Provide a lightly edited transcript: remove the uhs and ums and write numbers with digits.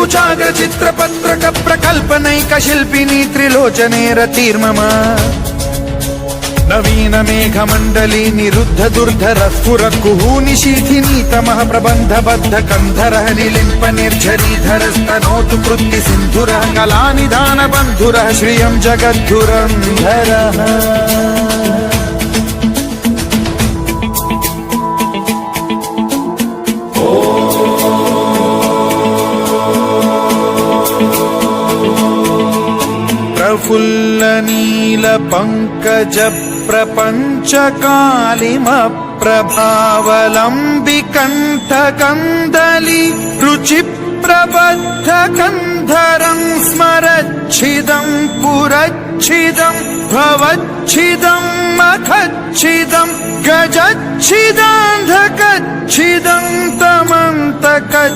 कुचाग्र चित्रपत्रक प्रकल्पनैक शिल्पिनी त्रिलोचने रतिर्मम नवीन मेघमण्डली निरुद्ध दुर्धर स्फुर कुहूनिशीथिनी तमः प्रबन्ध बद्ध कन्धरः निलिम्प निर्झरीधरस्तनोतु कृत्ति सिन्धुरः कलानिधान बन्धुरः श्रियं जगद्धुरन्धरः प्रफुल्ल नील पंकज प्रपंच कालिम प्रभावलंबि कंठ कंदली रुचि प्रबद्ध कंधरं स्मरच्छिदं पुरच्छिदं भवच्छिदं मखच्छिदं गजच्छिदान्धकच्छिदं तमन्तकच्छिदं